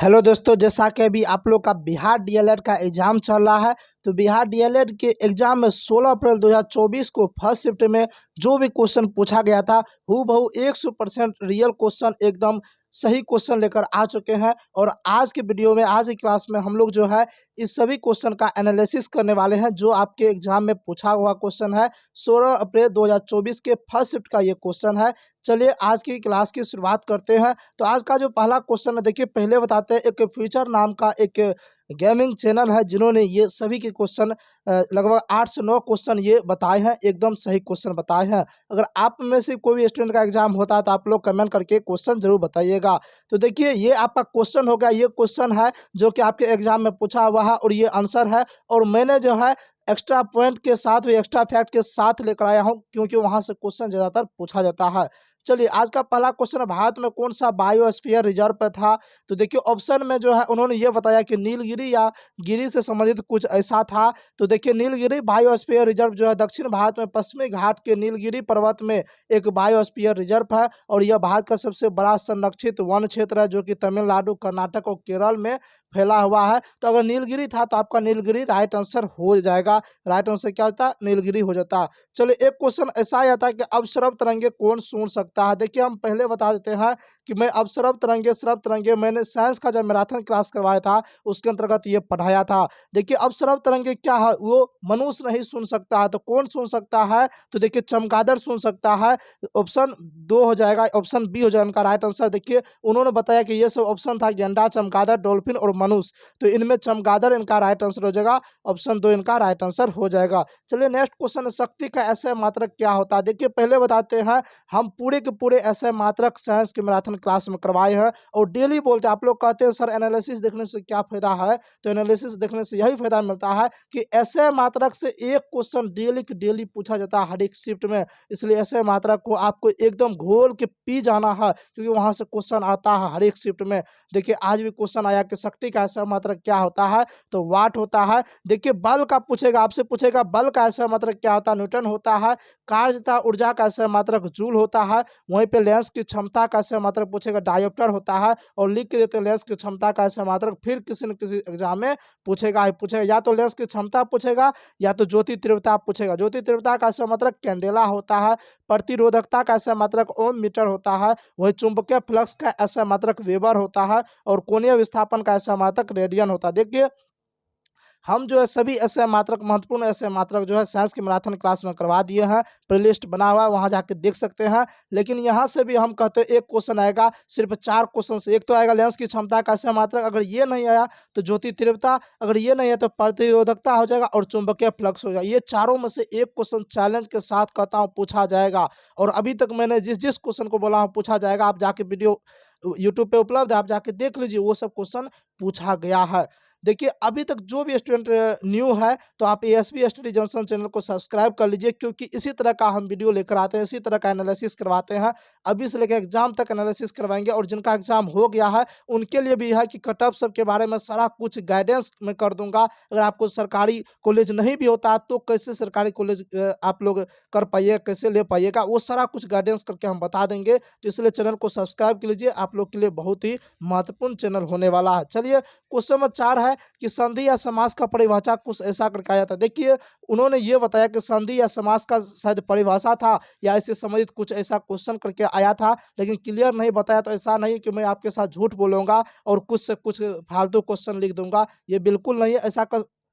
Hello दोस्तों, जैसा कि अभी आप लोग का बिहार डीएलएड का एग्ज़ाम चल रहा है। तो बिहार डीएलएड के एग्ज़ाम में 16 अप्रैल 2024 को फर्स्ट शिफ्ट में जो भी क्वेश्चन पूछा गया था, हूबहू 100% रियल क्वेश्चन, एकदम सही क्वेश्चन लेकर आ चुके हैं। और आज के वीडियो में, आज की क्लास में हम लोग जो है इस सभी क्वेश्चन का एनालिसिस करने वाले हैं जो आपके एग्जाम में पूछा हुआ क्वेश्चन है। 16 अप्रैल 2024 के फर्स्ट शिफ्ट का ये क्वेश्चन है। चलिए आज की क्लास की शुरुआत करते हैं। तो आज का जो पहला क्वेश्चन है, देखिए पहले बताते हैं, एक फ्यूचर नाम का एक गेमिंग चैनल है जिन्होंने ये सभी के क्वेश्चन लगभग 8 से 9 क्वेश्चन ये बताए हैं, एकदम सही क्वेश्चन बताए हैं। अगर आप में से कोई भी स्टूडेंट का एग्जाम होता है तो आप लोग कमेंट करके क्वेश्चन जरूर बताइएगा। तो देखिए ये आपका क्वेश्चन हो गया, ये क्वेश्चन है जो कि आपके एग्जाम में पूछा हुआ है और ये आंसर है। और मैंने जो है एक्स्ट्रा पॉइंट के साथ भी, एक्स्ट्रा फैक्ट के साथ लेकर आया हूँ क्योंकि वहाँ से क्वेश्चन ज़्यादातर पूछा जाता है। चलिए आज का पहला क्वेश्चन है, भारत में कौन सा बायोस्फीयर रिजर्व पे था? तो देखिए ऑप्शन में जो है उन्होंने ये बताया कि नीलगिरी या गिरी से संबंधित कुछ ऐसा था। तो देखिए नीलगिरी बायोस्फीयर रिजर्व जो है दक्षिण भारत में पश्चिमी घाट के नीलगिरी पर्वत में एक बायोस्फीयर रिजर्व है और यह भारत का सबसे बड़ा संरक्षित वन क्षेत्र है जो कि तमिलनाडु, कर्नाटक और केरल में फैला हुआ है। तो अगर नीलगिरी था तो आपका नीलगिरी राइट आंसर हो जाएगा। राइट आंसर क्या होता? नीलगिरी हो जाता। चलिए एक क्वेश्चन ऐसा आ जाता है कि अवसरव तरंगे कौन सुन सकता है? देखिए हम पहले बता देते हैं कि मैं अवसरव तरंगे, श्रव तरंगे मैंने साइंस का जब मैराथन क्लास करवाया था उसके अंतर्गत ये पढ़ाया था। देखिए अवसरव तरंगे क्या है, वो मनुष्य नहीं सुन सकता है। तो कौन सुन सकता है? तो देखिए चमगादड़ सुन सकता है। ऑप्शन 2 हो जाएगा, ऑप्शन बी हो जाएगा इनका राइट आंसर। देखिए उन्होंने बताया कि ये सब ऑप्शन था, गेंडा, चमगादड़, डॉल्फिन और मनुष्य। तो इनमें चमगादड़ इनका राइट आंसर हो जाएगा, ऑप्शन 2 इनका राइट आंसर हो जाएगा। चलिए नेक्स्ट क्वेश्चन, शक्ति का ऐसे मात्रक क्या होता है? देखिए पहले बताते हैं, हम पूरे के पूरे ऐसे मात्रक साइंस के मैराथन क्लास में करवाए हैं और डेली बोलते हैं। आप लोग कहते हैं सर एनालिसिस देखने से क्या फायदा है? तो एनालिसिस देखने से यही फायदा मिलता है कि ऐसे मात्रक से एक क्वेश्चन डेली की डेली पूछा जाता है हर एक शिफ्ट में। इसलिए ऐसे मात्रक को आपको एकदम घोल के पी जाना है क्योंकि वहां से क्वेश्चन आता है हर एक शिफ्ट में। देखिए आज भी क्वेश्चन आया कि शक्ति का ऐसा मात्रक क्या होता है? तो वाट होता है। देखिए बल का पूछेगा, आपसे पूछेगा बल का ऐसा मात्रक क्या होता है? न्यूटन होता है। कार्यता ऊर्जा का ऐसा मात्रक जूल होता है। वहीं पे लेंस की क्षमता का ऐसा मात्रक पूछेगा, डायोप्टर होता है। और लिख के देते हैं लेंस की क्षमता का ऐसा मात्रक, फिर किसी न किसी एग्जाम में पूछेगा ही पूछेगा। या तो लेंस की क्षमता पूछेगा या तो ज्योति तीव्रता पूछेगा। ज्योति तीव्रता का ऐसा मात्रक कैंडेला होता है। प्रतिरोधकता का ऐसा मात्रक ओम मीटर होता है। वहीं चुंबकीय फ्लक्स का ऐसा मात्रक वेबर होता है और कोणीय विस्थापन का ऐसा मात्रक रेडियन होता है। देखिए हम जो है सभी ऐसे मात्रक, महत्वपूर्ण ऐसे मात्रक जो है साइंस के मैराथन क्लास में करवा दिए हैं। प्लेलिस्ट बना हुआ है, वहाँ जाके देख सकते हैं। लेकिन यहाँ से भी हम कहते हैं एक क्वेश्चन आएगा, सिर्फ 4 क्वेश्चन से। एक तो आएगा लेंस की क्षमता का ऐसा मात्रक, अगर ये नहीं आया तो ज्योति तीव्रता, अगर ये नहीं है तो प्रतिरोधकता हो जाएगा और चुंबकीय फ्लक्स हो जाएगा। ये चारों में से एक क्वेश्चन चैलेंज के साथ कहता हूँ पूछा जाएगा। और अभी तक मैंने जिस जिस क्वेश्चन को बोला हूँ पूछा जाएगा, आप जाके वीडियो यूट्यूब पे उपलब्ध है, आप जाके देख लीजिए, वो सब क्वेश्चन पूछा गया है। देखिए अभी तक जो भी स्टूडेंट न्यू है तो आप एएसबी स्टडी जंक्शन चैनल को सब्सक्राइब कर लीजिए क्योंकि इसी तरह का हम वीडियो लेकर आते हैं, इसी तरह का एनालिसिस करवाते हैं। अभी से लेकर एग्जाम तक एनालिसिस करवाएंगे और जिनका एग्जाम हो गया है उनके लिए भी है कि कट ऑफ सब के बारे में सारा कुछ गाइडेंस मैं कर दूंगा। अगर आपको सरकारी कॉलेज नहीं भी होता तो कैसे सरकारी कॉलेज आप लोग कर पाइएगा, कैसे ले पाइएगा, वो सारा कुछ गाइडेंस करके हम बता देंगे। तो इसलिए चैनल को सब्सक्राइब कर लीजिए, आप लोग के लिए बहुत ही महत्वपूर्ण चैनल होने वाला है। चलिए क्वेश्चन नंबर 4 है कि संधि या समास का परिभाषा कुछ ऐसा करके आया था। देखिए उन्होंने ये बताया कि संधि या समास का शायद परिभाषा था या इससे संबंधित कुछ ऐसा क्वेश्चन करके आया था, लेकिन क्लियर नहीं बताया। तो ऐसा नहीं कि मैं आपके साथ झूठ बोलूंगा और कुछ से कुछ फालतू क्वेश्चन लिख दूंगा, ये बिल्कुल नहीं है।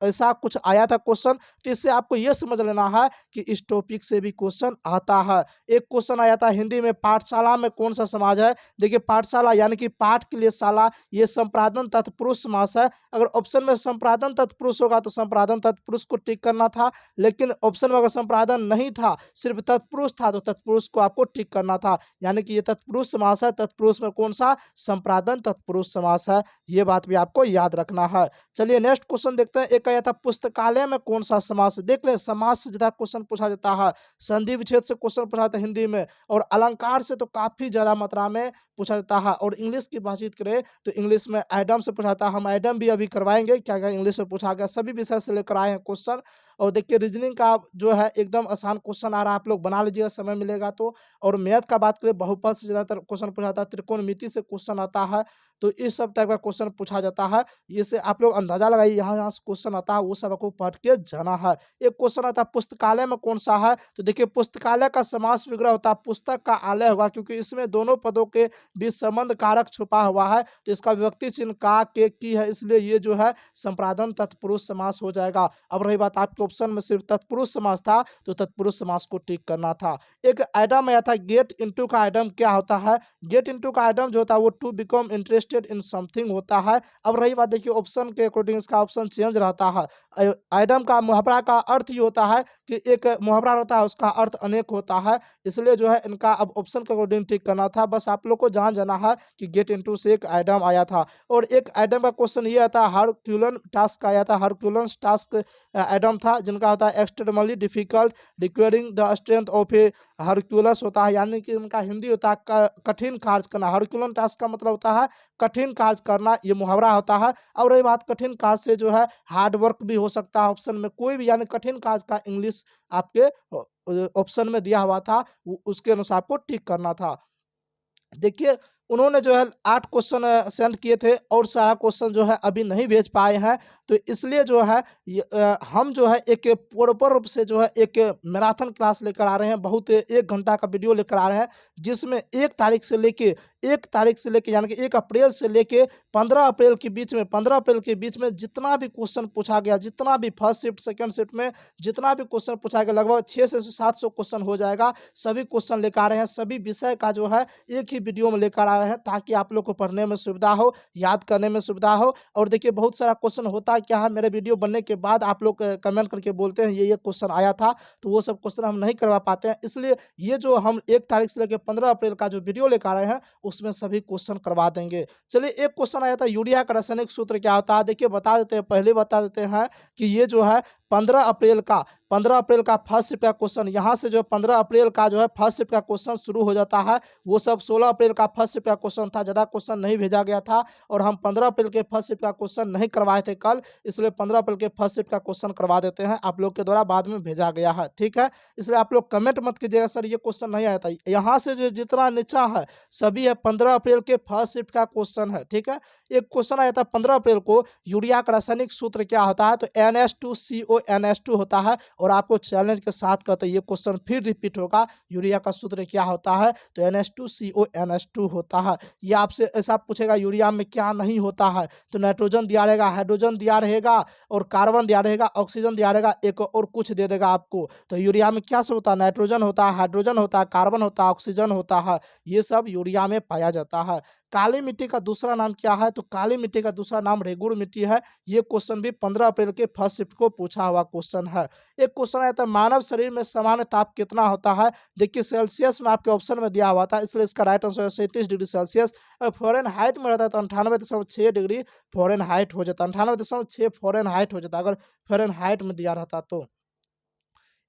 ऐसा कुछ आया था क्वेश्चन। तो इससे आपको यह समझ लेना है कि इस टॉपिक से भी क्वेश्चन आता है। एक क्वेश्चन आया था हिंदी में, पाठशाला में कौन सा समाज है? देखिए पाठशाला यानी कि पाठ के लिए शाला, ये संप्रादन तत्पुरुष समास है। अगर ऑप्शन में संप्रादन तत्पुरुष होगा तो संप्रादन तत्पुरुष को टिक करना था, लेकिन ऑप्शन में अगर संप्रादन नहीं था, सिर्फ तत्पुरुष था, तो तत्पुरुष को आपको टिक करना था। यानी कि ये तत्पुरुष समास है। तत्पुरुष में कौन सा? संप्रादन तत्पुरुष समास है। ये बात भी आपको याद रखना है। चलिए नेक्स्ट क्वेश्चन देखते हैं। एक कहा जाता है पुस्तकालय में कौन सा समास, देख लें समास से ज़्यादा क्वेश्चन पूछा जाता है, संधि विच्छेद से क्वेश्चन पूछा जाता है हिंदी में, और अलंकार से तो काफ़ी ज़्यादा मात्रा में पूछा जाता है। और इंग्लिश की बातचीत करें तो इंग्लिश में एडम से पूछा जाता है, हम एडम भी अभी करवाएंगे क्या क्या इंग्लिश में पूछा गया, सभी विषय से लेकर आए हैं क्वेश्चन। और देखिए रीजनिंग का जो है एकदम आसान क्वेश्चन आ रहा है, आप लोग बना लीजिएगा समय मिलेगा तो। और मैथ का बात करें बहुपद से ज़्यादातर क्वेश्चन पूछा जाता है, त्रिकोणमिति से क्वेश्चन आता है, तो इस सब टाइप का क्वेश्चन पूछा जाता है। इससे आप लोग अंदाजा लगाइए यहाँ यहाँ से क्वेश्चन आता है वो सब आपको पढ़ के जाना है। एक क्वेश्चन आता है पुस्तकालय में कौन सा है, तो देखिए पुस्तकालय का समास विग्रह होता है, पुस्तक का आलय होगा क्योंकि इसमें दोनों पदों के बीच संबंध कारक छुपा हुआ है, तो इसका विभक्ति चिन्ह का के की है, इसलिए ये जो है संप्रादन तत्पुरुष समास हो जाएगा। अब रही बात आपके ऑप्शन में सिर्फ तत्पुरुष समास था तो तत्पुरुष समास को टिक करना था। एक आइटम आया था गेट इनटू का आइटम क्या होता है, गेट इनटू का आइटम जो होता है वो to become interested in something होता है। अब रही बात देखिए ऑप्शन के अकॉर्डिंग इसका ऑप्शन चेंज रहता है। आइटम का मुहावरा का अर्थ ये होता है कि एक मुहावरा रहता है उसका अर्थ अनेक होता है, इसलिए जो है इनका अब ऑप्शन के अकॉर्डिंग टिक करना था। बस आप लोग को जान जाना है कि गेट इनटू से एक आइटम आया था। और एक आइटम का क्वेश्चन ये आता है हरक्यूलन टास्क आया था, हरक्यूलन टास्क आइटम था जिनका होता है extremely difficult requiring the strength of A Hercules होता है, यानी कि उनका हिंदी होता है कठिन कार्य करना। हरक्यूलन टास्क का मतलब होता है कठिन कार्य करना, ये मुहावरा होता है। और रही बात कठिन कार्य से जो है हार्ड वर्क भी हो सकता है, ऑप्शन में कोई भी, यानी कठिन कार्य का इंग्लिश आपके ऑप्शन में दिया हुआ था, उसके अनुसार आपको टिक करना था। देखिए उन्होंने जो है 8 क्वेश्चन सेंड किए थे और सारा क्वेश्चन जो है अभी नहीं भेज पाए हैं, तो इसलिए जो है हम जो है एक प्रॉपर रूप से जो है एक मैराथन क्लास लेकर आ रहे हैं, बहुत 1 घंटा का वीडियो लेकर आ रहे हैं, जिसमें 1 तारीख से लेके यानी कि 1 अप्रैल से लेके 15 अप्रैल के बीच में, 15 अप्रैल के बीच में जितना भी क्वेश्चन पूछा गया, जितना भी फर्स्ट शिफ्ट सेकंड शिफ्ट में जितना भी क्वेश्चन पूछा गया, लगभग 600 से 700 क्वेश्चन हो जाएगा। सभी क्वेश्चन लेकर आ रहे हैं, सभी विषय का जो है एक ही वीडियो में लेकर आ रहे हैं, ताकि आप लोग को पढ़ने में सुविधा हो, याद करने में सुविधा हो। और देखिए बहुत सारा क्वेश्चन होता है क्या है, मेरे वीडियो बनने के बाद आप लोग कमेंट करके बोलते हैं ये क्वेश्चन आया था, तो वो सब क्वेश्चन हम नहीं करवा पाते हैं, इसलिए ये जो हम 1 तारीख से लेकर 15 अप्रैल का जो वीडियो लेकर आ रहे हैं उसमें सभी क्वेश्चन करवा देंगे। चलिए एक क्वेश्चन आया था यूरिया का रासायनिक सूत्र क्या होता है, देखिए बता देते हैं, पहले बता देते हैं कि ये जो है 15 अप्रैल का फर्स्ट शिफ्ट का क्वेश्चन, यहाँ से जो 15 अप्रैल का जो है फर्स्ट शिफ्ट का क्वेश्चन शुरू हो जाता है। वो सब 16 अप्रैल का फर्स्ट शिफ्ट का क्वेश्चन था, ज़्यादा क्वेश्चन नहीं भेजा गया था, और हम 15 अप्रैल के फर्स्ट शिफ्ट का क्वेश्चन नहीं करवाए थे कल, इसलिए 15 अप्रैल के फर्स्ट शिफ्ट का क्वेश्चन करवा देते हैं, आप लोग के द्वारा बाद में भेजा गया है, ठीक है। इसलिए आप लोग कमेंट मत कीजिएगा सर ये क्वेश्चन नहीं आया था, यहाँ से जो जितना नीचा है सभी है 15 अप्रैल के फर्स्ट शिफ्ट का क्वेश्चन है, ठीक है। एक क्वेश्चन आया था 15 अप्रैल को, यूरिया का रासायनिक सूत्र क्या होता है, तो NH2CO होता है, और आपको चैलेंज के साथ कहते हैं ये क्वेश्चन फिर रिपीट होगा, यूरिया का सूत्र क्या होता है, तो NH2CO होता है। ये आपसे ऐसा पूछेगा यूरिया में क्या नहीं होता है, तो नाइट्रोजन दिया रहेगा, हाइड्रोजन दिया रहेगा, और कार्बन दिया रहेगा, ऑक्सीजन दिया रहेगा, एक और कुछ दे देगा आपको। तो यूरिया में क्या सब होता है, नाइट्रोजन होता है, हाइड्रोजन होता है, कार्बन होता है, ऑक्सीजन होता है, ये सब यूरिया में पाया जाता है। काली मिट्टी का दूसरा नाम क्या है, तो काली मिट्टी का दूसरा नाम रेगुड़ मिट्टी है। ये क्वेश्चन भी 15 अप्रैल के फर्स्ट शिफ्ट को पूछा हुआ क्वेश्चन है। एक क्वेश्चन आया था मानव शरीर में सामान्य ताप कितना होता है, देखिए सेल्सियस में आपके ऑप्शन में दिया हुआ था, इसलिए इसका राइट आंसर है 37 डिग्री सेल्सियस। फ़ारेनहाइट में रहता है तो 98.6 डिग्री फ़ारेनहाइट हो जाता है, 98.6 फ़ारेनहाइट हो जाता है अगर फ़ारेनहाइट में दिया रहता तो।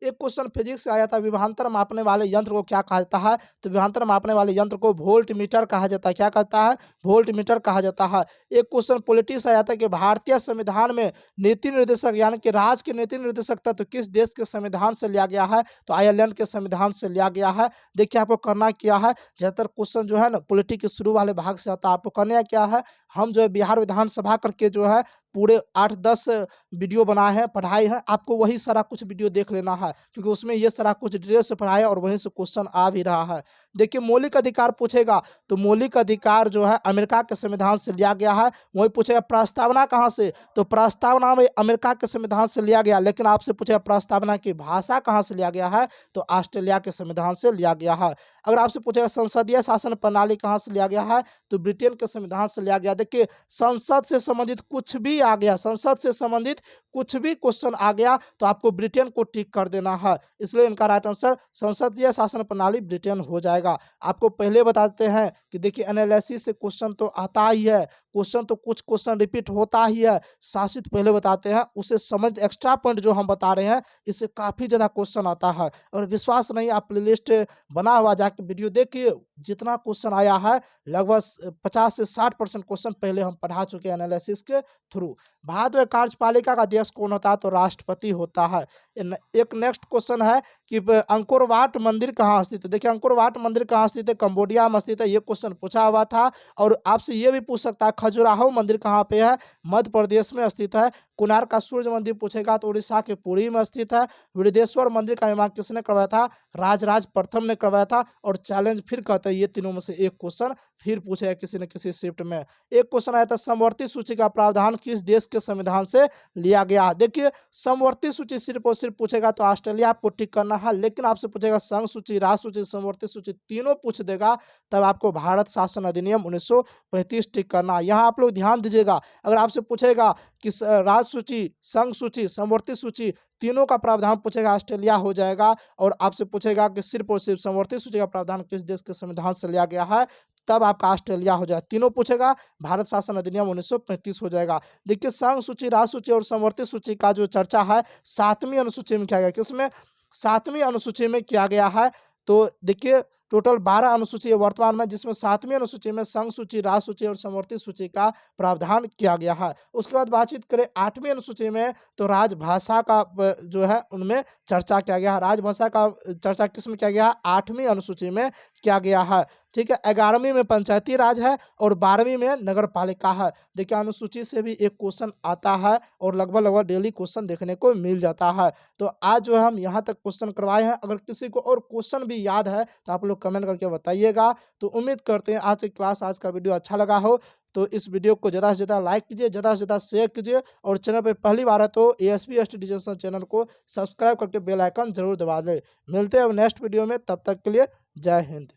एक क्वेश्चन फिजिक्स से आया था, विभवांतर मापने वाले यंत्र को क्या कहा जाता है, तो विभवांतर मापने वाले यंत्र को वोल्ट मीटर कहा जाता है, क्या कहता है, वोल्ट मीटर कहा जाता है। एक क्वेश्चन पॉलिटिक्स आया था कि भारतीय संविधान में नीति निर्देशक यानी कि राज्य के नीति निर्देशक तत्व किस देश के संविधान से लिया गया है, तो आयरलैंड के संविधान से लिया गया है। देखिए आपको करना क्या है, ज़्यादातर क्वेश्चन जो है ना पॉलिटिक्स के शुरू वाले भाग से आता है, आपको करना क्या है, हम जो है बिहार विधानसभा करके जो है पूरे 8-10 वीडियो बनाए हैं, पढ़ाए हैं, आपको वही सारा कुछ वीडियो देख लेना है, क्योंकि उसमें ये सारा कुछ डिटेल से पढ़ाया और वहीं से क्वेश्चन आ भी रहा है। देखिए मौलिक अधिकार पूछेगा, तो मौलिक अधिकार जो है अमेरिका के संविधान से लिया गया है। वही पूछेगा प्रस्तावना कहाँ से, तो प्रस्तावना में अमेरिका के संविधान से लिया गया, लेकिन आपसे पूछेगा प्रस्तावना की भाषा कहाँ से लिया गया है, तो ऑस्ट्रेलिया के संविधान से लिया गया है। अगर आपसे पूछेगा संसदीय शासन प्रणाली कहाँ से लिया गया है, तो ब्रिटेन के संविधान से लिया गया। देखिए संसद से संबंधित कुछ भी आ गया, संसद से संबंधित कुछ भी क्वेश्चन आ गया तो आपको ब्रिटेन को टिक कर देना है, इसलिए इनका राइट आंसर संसदीय शासन प्रणाली ब्रिटेन हो जाएगा। आपको पहले बताते हैं कि देखिए एनालिसिस से क्वेश्चन तो आता ही है, क्वेश्चन तो कुछ क्वेश्चन रिपीट होता ही है, शासित पहले बताते हैं, उसे समझ एक्स्ट्रा पॉइंट जो हम बता रहे हैं इससे काफ़ी ज़्यादा क्वेश्चन आता है। और विश्वास नहीं, आप प्लेलिस्ट बना हुआ जाके वीडियो देखिए, जितना क्वेश्चन आया है लगभग 50 से 60% क्वेश्चन पहले हम पढ़ा चुके हैं एनालिसिस के थ्रू। भारत में कार्यपालिका का अध्यक्ष कौन होता है, तो राष्ट्रपति होता है। एक नेक्स्ट क्वेश्चन है कि अंकोर वाट मंदिर कहाँ स्थित है। देखिए अंकोर वाट मंदिर कहाँ स्थित है, कंबोडिया में स्थित है, ये क्वेश्चन पूछा हुआ था। और आपसे ये भी पूछ सकता है खजुराहो मंदिर कहाँ पे है, मध्य प्रदेश में स्थित है। कोणार्क का सूर्य मंदिर पूछेगा तो उड़ीसा के पुरी में स्थित है। वृद्धेश्वर मंदिर का निर्माण किसने करवाया था, राजराज प्रथम ने करवाया था। और चैलेंज फिर कहते हैं ये तीनों में से एक क्वेश्चन फिर पूछेगा किसी न किसी शिफ्ट में। एक क्वेश्चन आया था समवर्ती सूची का प्रावधान किस देश के संविधान से लिया गया। देखिए समवर्ती सूची सिर्फ और सिर्फ पूछेगा तो ऑस्ट्रेलिया आपको टिक करना है, लेकिन आपसे पूछेगा संघ सूची, राष्ट्र सूची, समवर्ती सूची तीनों पूछ देगा तब आपको भारत शासन अधिनियम 1935 टिक करना है। यहाँ आप लोग ध्यान दीजिएगा, अगर आपसे पूछेगा कि राष्ट्र सूची, संघ सूची, समवर्ती सूची तीनों का प्रावधान पूछेगा ऑस्ट्रेलिया हो जाएगा। और आपसे पूछेगा कि सिर्फ और सिर्फ समवर्ती सूची का प्रावधान किस देश के संविधान से लिया गया है, तब आपका ऑस्ट्रेलिया हो जाएगा। तीनों पूछेगा भारत शासन अधिनियम 1935 हो जाएगा। देखिए संघ सूची, राष्ट्र सूची और समवर्ती सूची का जो चर्चा है 7वीं अनुसूची में किया गया। किसमें, 7वीं अनुसूची में किया गया है। तो देखिए टोटल 12 अनुसूची है वर्तमान में, जिसमें 7वीं अनुसूची में संघ सूची, राष्ट्र सूची और समवर्ती सूची का प्रावधान किया गया है। उसके बाद बातचीत करें 8वीं अनुसूची में, तो राजभाषा का जो है उनमें चर्चा किया गया है। राजभाषा का चर्चा किसमें किया गया है, 8वीं अनुसूची में किया गया है। ठीक है, 11वीं में पंचायती राज है और 12वीं में नगर पालिका है। देखिए अनुसूची से भी एक क्वेश्चन आता है और लगभग डेली क्वेश्चन देखने को मिल जाता है। तो आज जो है हम यहाँ तक क्वेश्चन करवाए हैं। अगर किसी को और क्वेश्चन भी याद है तो आप लोग कमेंट करके बताइएगा। तो उम्मीद करते हैं आज की क्लास, आज का वीडियो अच्छा लगा हो। तो इस वीडियो को ज़्यादा से ज़्यादा लाइक कीजिए, ज़्यादा से ज़्यादा शेयर कीजिए और चैनल पे पहली बार है तो एएसपी एसटी डिजिटल चैनल को सब्सक्राइब करके बेल आइकन जरूर दबा दें। मिलते हैं अब नेक्स्ट वीडियो में, तब तक के लिए जय हिंद।